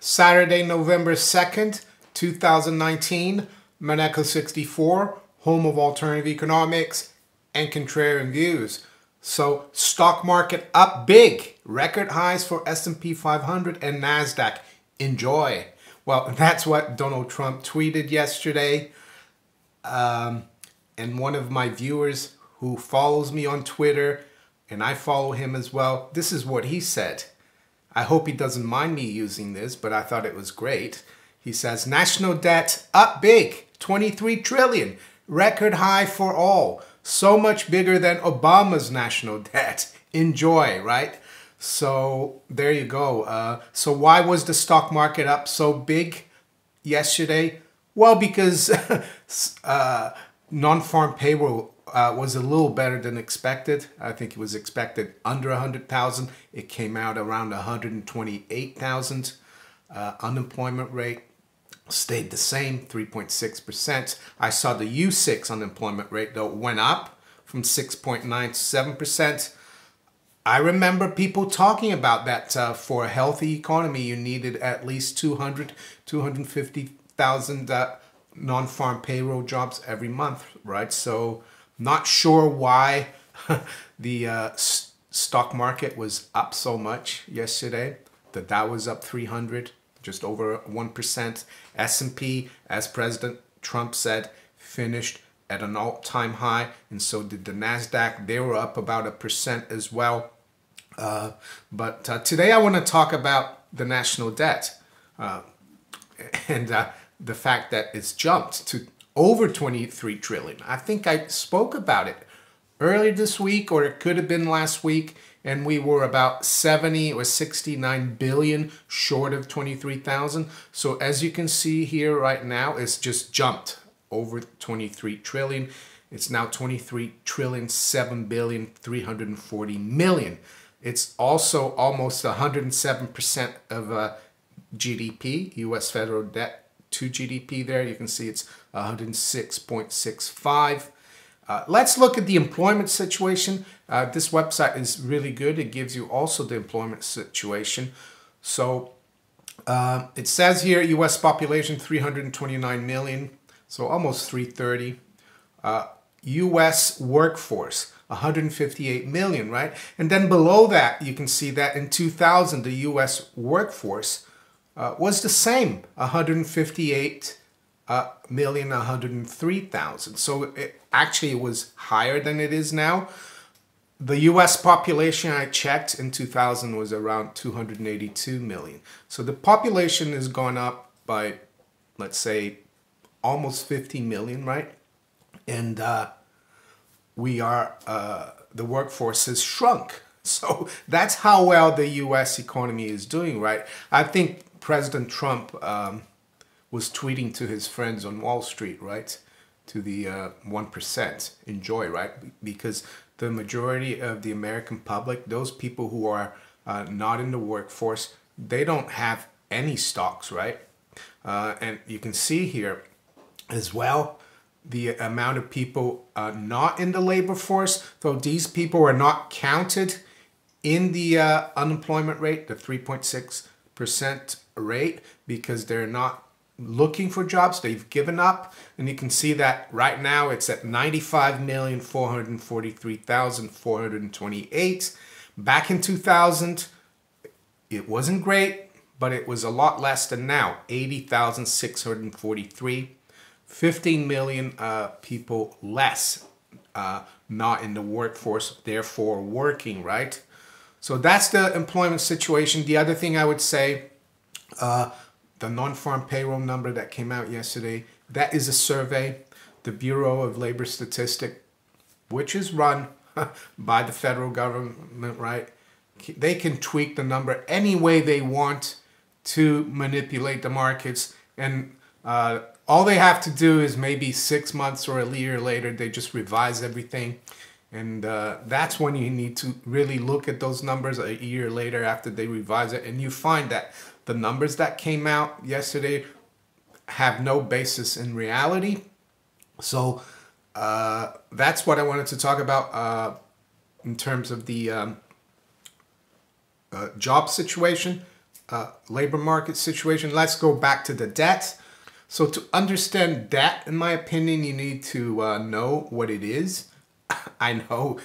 Saturday, November 2nd, 2019, Maneco 64, home of alternative economics and contrarian views. So, stock market up big, record highs for S&P 500 and NASDAQ. Enjoy. Well, that's what Donald Trump tweeted yesterday. And one of my viewers who follows me on Twitter, and I follow him as well, this is what he said. I hope he doesn't mind me using this, but I thought it was great. He says, national debt up big, 23 trillion, record high for all. So much bigger than Obama's national debt. Enjoy, right? So there you go. So why was the stock market up so big yesterday? Well, because non-farm payroll was a little better than expected. I think it was expected under 100,000. It came out around 128,000. Unemployment rate stayed the same, 3.6%. I saw the U6 unemployment rate, though, went up from 6.9 to 7%. I remember people talking about that for a healthy economy, you needed at least 250,000 non-farm payroll jobs every month, right? So not sure why the stock market was up so much yesterday. The Dow was up 300, just over 1%. S&P, as President Trump said, finished at an all-time high, and so did the NASDAQ. They were up about 1% as well. But today I want to talk about the national debt and the fact that it's jumped to over 23 trillion. I think I spoke about it earlier this week, or it could have been last week, and we were about 70 or 69 billion short of 23,000. So as you can see here right now, it's just jumped over 23 trillion. It's now 23 trillion, 7 billion, 340 million. It's also almost 107% of GDP, U.S. federal debt to GDP there. You can see it's 106.65. Let's look at the employment situation. This website is really good. It gives you also the employment situation. So it says here U.S. population 329 million, so almost 330. U.S. workforce 158 million, right? And then below that, you can see that in 2000, the U.S. workforce was the same, 158 million, 103,000. So it actually was higher than it is now. The U.S. population I checked in 2000 was around 282 million. So the population has gone up by, let's say, almost 50 million, right? And the workforce has shrunk. So that's how well the U.S. economy is doing, right? I think President Trump was tweeting to his friends on Wall Street, right? To the 1%. Enjoy, right? Because the majority of the American public, those people who are not in the workforce, they don't have any stocks, right? And you can see here as well, the amount of people not in the labor force, though these people are not counted in the unemployment rate, the 3.6% rate, because they're not looking for jobs. They've given up. And you can see that right now it's at 95,443,428. Back in 2000, it wasn't great, but it was a lot less than now, 80,643. 15 million people less not in the workforce, therefore working, right? So that's the employment situation. The other thing I would say, the non-farm payroll number that came out yesterday, that is a survey. The Bureau of Labor Statistics, which is run by the federal government, right? They can tweak the number any way they want to manipulate the markets, and all they have to do is maybe 6 months or a year later, they just revise everything. And that's when you need to really look at those numbers a year later after they revise it. And you find that the numbers that came out yesterday have no basis in reality. So that's what I wanted to talk about in terms of the job situation. labor market situation. Let's go back to the debt. So to understand debt, in my opinion, you need to know what it is. I know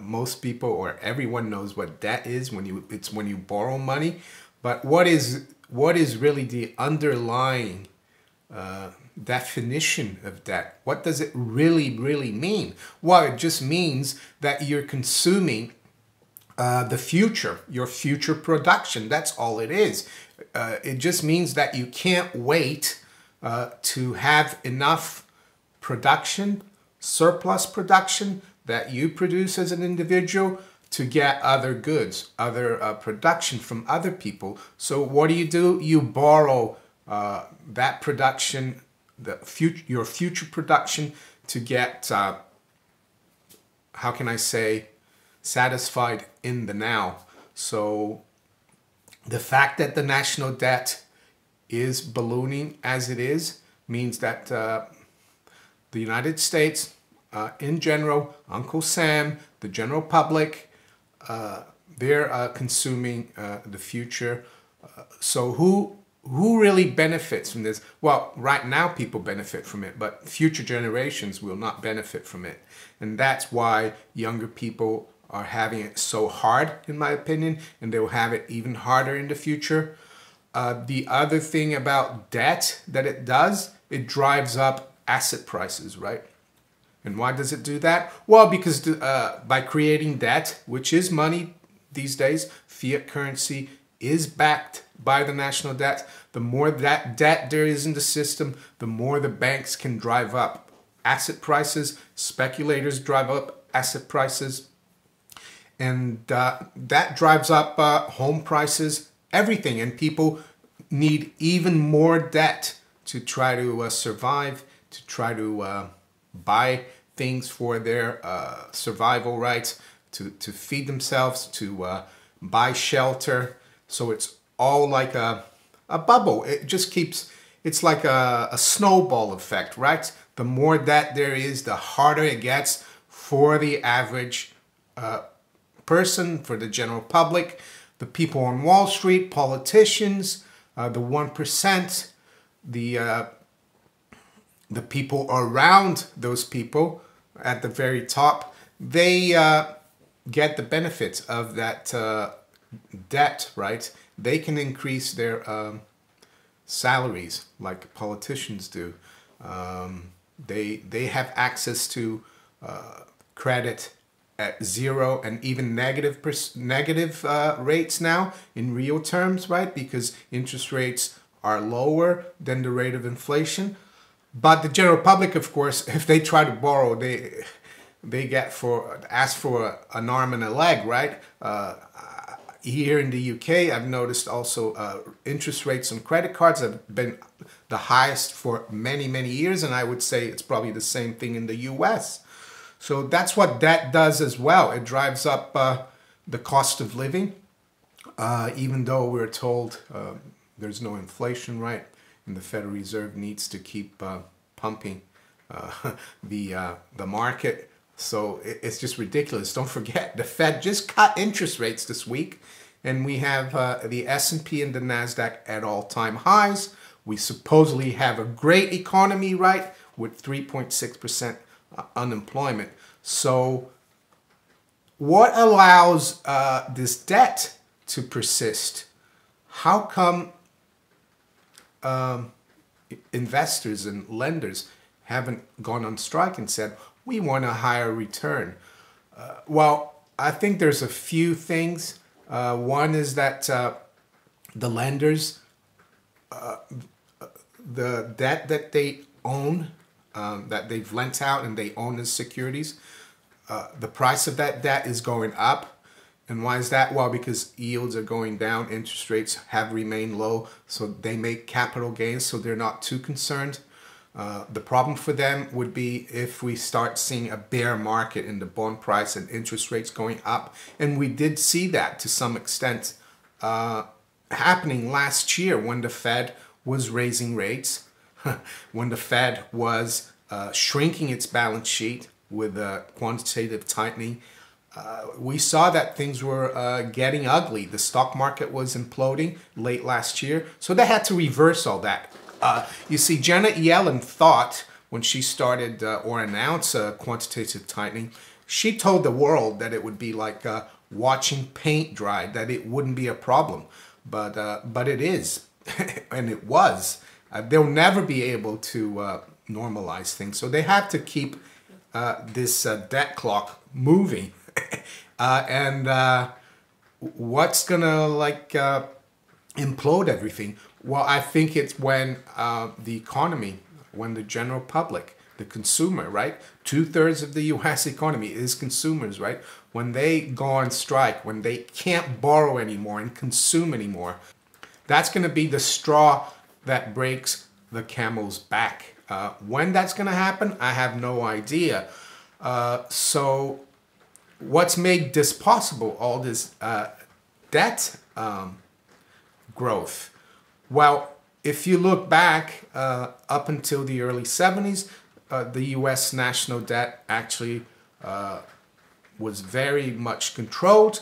most people or everyone knows what debt is it's when you borrow money, but what is really the underlying definition of debt? What does it really mean? Well, it just means that you're consuming the future, your future production. That's all it is. It just means that you can't wait to have enough production, surplus production that you produce as an individual to get other goods, other production from other people. So what do? You borrow that production, your future production, to get, how can I say, satisfied in the now. So the fact that the national debt is ballooning as it is means that the United States, in general, Uncle Sam, the general public, they're consuming the future. So who really benefits from this? Well, right now people benefit from it, but future generations will not benefit from it. And that's why younger people are having it so hard, in my opinion, and they will have it even harder in the future. The other thing about debt that it does, it drives up asset prices, right? And why does it do that? Well, because by creating debt, which is money these days, fiat currency is backed by the national debt. The more that debt there is in the system, the more the banks can drive up asset prices. Speculators drive up asset prices. And that drives up home prices, everything. And people need even more debt to try to survive, to try to buy things for their survival rights, to feed themselves, to buy shelter. So it's all like a bubble. It just keeps, it's like a snowball effect, right? The more debt there is, the harder it gets for the average person, for the general public, the people on Wall Street, politicians, the 1%, the people around those people at the very top. They get the benefits of that debt, right? They can increase their salaries like politicians do. They have access to credit at 0 and even negative rates now in real terms, right? Because interest rates are lower than the rate of inflation. But the general public, of course, if they try to borrow, they ask for an arm and a leg, right? Here in the UK, I've noticed also interest rates on credit cards have been the highest for many years, and I would say it's probably the same thing in the US. So that's what debt does as well. It drives up the cost of living, even though we're told there's no inflation, right? And the Federal Reserve needs to keep pumping the market. So it's just ridiculous. Don't forget, the Fed just cut interest rates this week, and we have the S&P and the NASDAQ at all-time highs. We supposedly have a great economy, right, with 3.6% unemployment. So what allows this debt to persist? How come investors and lenders haven't gone on strike and said, we want a higher return? Well, I think there's a few things. One is that the lenders, the debt that they own, that they've lent out and they own as securities, the price of that debt is going up. And why is that? Well, because yields are going down, interest rates have remained low, so they make capital gains, so they're not too concerned. The problem for them would be if we start seeing a bear market in the bond price and interest rates going up. And we did see that to some extent happening last year when the Fed was raising rates, when the Fed was shrinking its balance sheet with quantitative tightening. we saw that things were getting ugly. The stock market was imploding late last year, so they had to reverse all that. You see, Janet Yellen thought when she started or announced quantitative tightening, she told the world that it would be like watching paint dry, that it wouldn't be a problem, but it is, and it was. They'll never be able to normalize things, so they have to keep this debt clock moving. And what's gonna like implode everything? Well, I think it's when the economy, when the general public, the consumer, right? 2/3 of the U.S. economy is consumers, right? When they go on strike, when they can't borrow anymore and consume anymore, that's going to be the straw that breaks the camel's back. When that's going to happen, I have no idea. So what's made this possible, all this debt growth? Well, if you look back up until the early 70s, the U.S. national debt actually was very much controlled.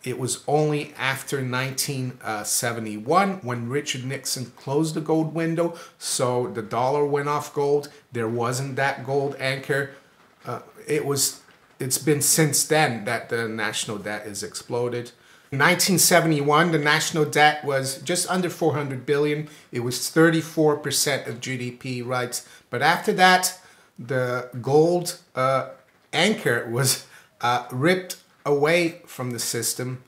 It was only after 1971 when Richard Nixon closed the gold window, so the dollar went off gold. There wasn't that gold anchor. It's been since then that the national debt has exploded. In 1971, the national debt was just under 400 billion. It was 34% of GDP, right? But after that, the gold anchor was ripped away from the system.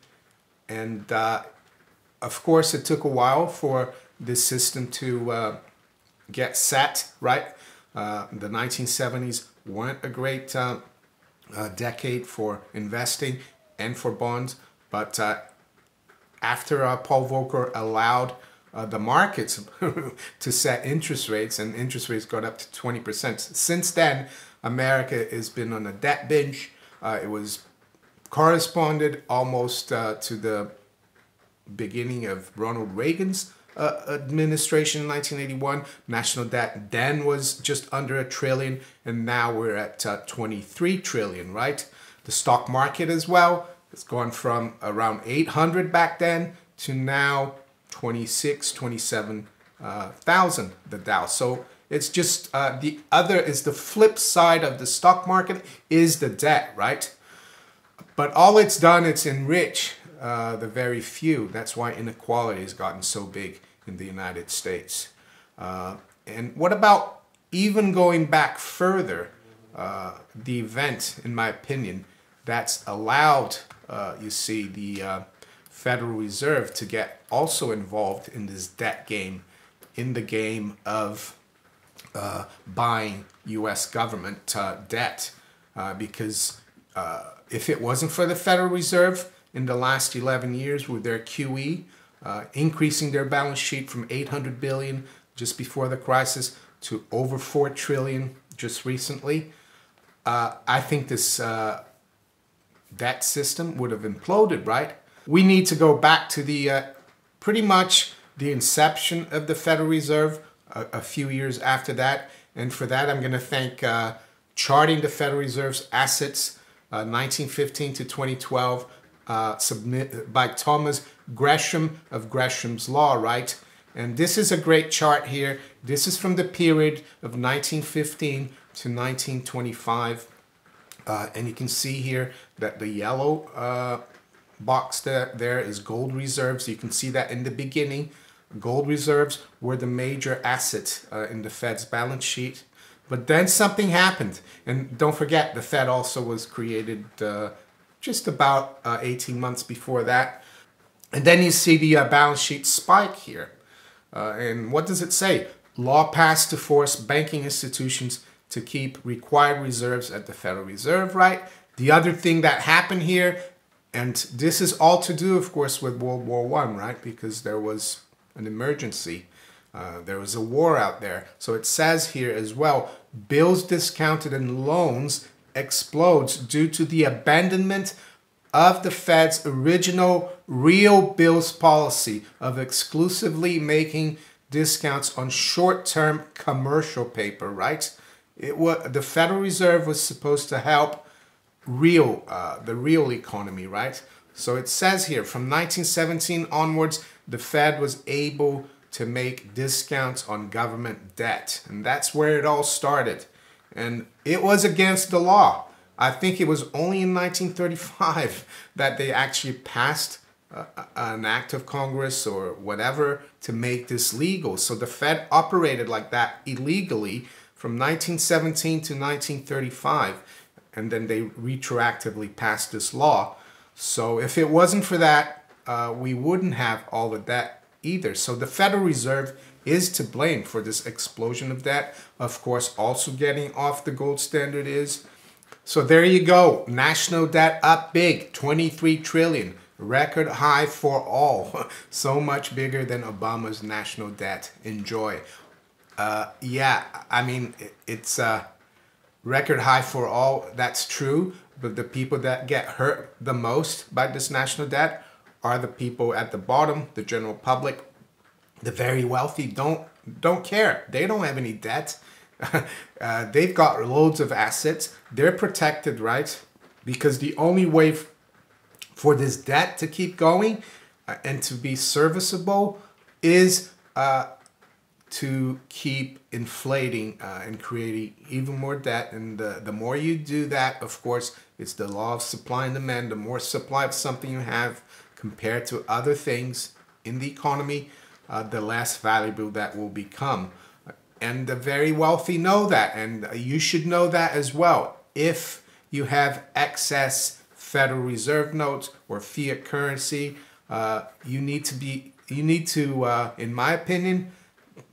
And of course, it took a while for this system to get set, right? The 1970s weren't a great decade for investing and for bonds. But after Paul Volcker allowed the markets to set interest rates, and interest rates got up to 20%. Since then, America has been on a debt binge. It was corresponded almost to the beginning of Ronald Reagan's administration in 1981. National debt then was just under $1 trillion, and now we're at 23 trillion, right? The stock market as well. It's gone from around 800 back then to now 27,000, the Dow. So it's just the other is the flip side of the stock market is the debt, right? But all it's done, it's enrich the very few. That's why inequality has gotten so big in the United States. And what about even going back further, the event, in my opinion, that's allowed you see, the Federal Reserve to get also involved in this debt game, in the game of buying U.S. government debt. Because if it wasn't for the Federal Reserve in the last 11 years with their QE, increasing their balance sheet from 800 billion just before the crisis to over 4 trillion just recently, I think this that system would have imploded, right? We need to go back to the pretty much the inception of the Federal Reserve, a few years after that. And for that, I'm going to thank Charting the Federal Reserve's Assets, 1915 to 2012, submitted by Thomas Gresham of Gresham's Law, right? And this is a great chart here. This is from the period of 1915 to 1925. And you can see here that the yellow box there is gold reserves. You can see that in the beginning, gold reserves were the major asset in the Fed's balance sheet. But then something happened. And don't forget, the Fed also was created just about 18 months before that. And then you see the balance sheet spike here. And what does it say? Law passed to force banking institutions to keep required reserves at the Federal Reserve, right? The other thing that happened here, and this is all to do, of course, with World War I, right? Because there was an emergency. There was a war out there. So it says here as well, bills discounted and loans explodes due to the abandonment of the Fed's original real bills policy of exclusively making discounts on short-term commercial paper, right? The Federal Reserve was supposed to help the real economy, right? So it says here, from 1917 onwards, the Fed was able to make discounts on government debt. And that's where it all started. And it was against the law. I think it was only in 1935 that they actually passed an act of Congress or whatever to make this legal. So the Fed operated like that illegally from 1917 to 1935. And then they retroactively passed this law. So if it wasn't for that, we wouldn't have all of that either. So the Federal Reserve is to blame for this explosion of debt. Of course, also getting off the gold standard is. So there you go. National debt up big, 23 trillion. Record high for all. So much bigger than Obama's national debt. Enjoy. Yeah, I mean, it's record high for all. That's true. But the people that get hurt the most by this national debt are the people at the bottom, the general public. The very wealthy don't care. They don't have any debt. They've got loads of assets. They're protected, right? Because the only way for this debt to keep going and to be serviceable is to keep inflating and creating even more debt. And the more you do that, of course, it's the law of supply and demand. The more supply of something you have compared to other things in the economy, the less valuable that will become. And the very wealthy know that, and you should know that as well. If you have excess Federal Reserve notes or fiat currency, you need to, in my opinion,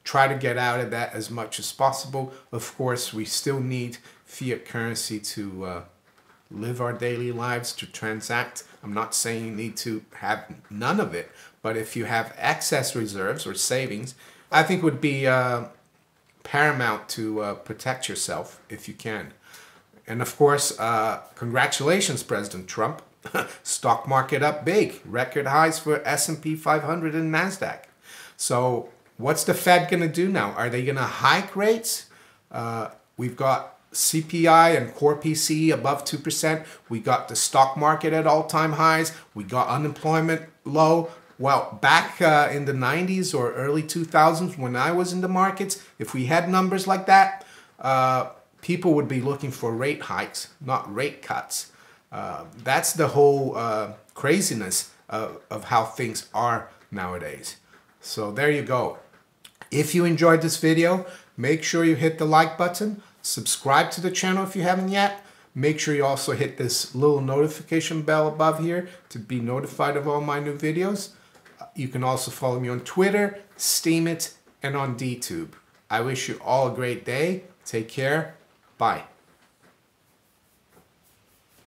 try to get out of that as much as possible. Of course, we still need fiat currency to live our daily lives, to transact. I'm not saying you need to have none of it, but if you have excess reserves or savings, I think it would be paramount to protect yourself if you can. And of course, congratulations, President Trump. Stock market up big. Record highs for S&P 500 and NASDAQ. So what's the Fed going to do now? Are they going to hike rates? We've got CPI and core PCE above 2%. We got the stock market at all-time highs. We got unemployment low. Well, back in the 90s or early 2000s when I was in the markets, if we had numbers like that, people would be looking for rate hikes, not rate cuts. That's the whole craziness of how things are nowadays. So there you go. If you enjoyed this video, make sure you hit the like button. Subscribe to the channel if you haven't yet. Make sure you also hit this little notification bell above here to be notified of all my new videos. You can also follow me on Twitter, Steemit, and on DTube. I wish you all a great day. Take care. Bye.